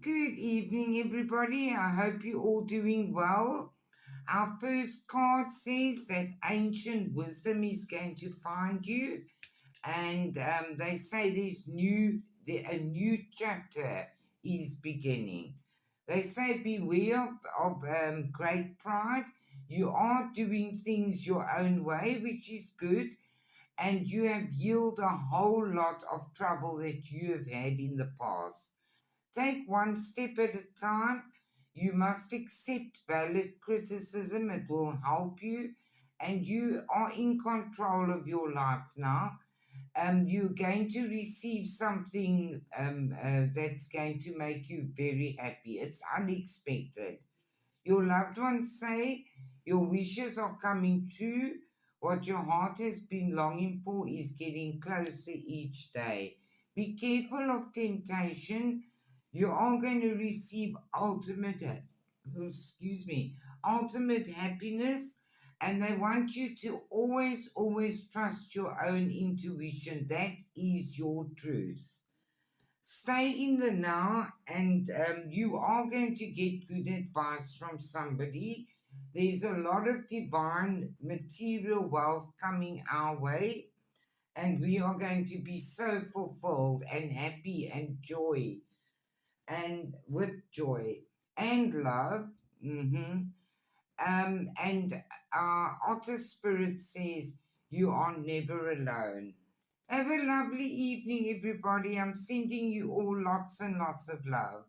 Good evening, everybody. I hope you're all doing well. Our first card says that ancient wisdom is going to find you, and they say a new chapter is beginning. They say beware of great pride. You are doing things your own way, which is good, and you have healed a whole lot of trouble that you have had in the past. Take one step at a time. You must accept valid criticism, it will help you, and you are in control of your life now. You're going to receive something that's going to make you very happy. It's unexpected. Your loved ones say your wishes are coming true. What your heart has been longing for is getting closer each day. Be careful of temptation. You are going to receive ultimate happiness, and they want you to always trust your own intuition. That is your truth. Stay in the now, and you are going to get good advice from somebody. There's a lot of divine material wealth coming our way, and we are going to be so fulfilled and happy and joy and with joy and love. And our otter spirit says you are never alone. Have a lovely evening, everybody. I'm sending you all lots and lots of love.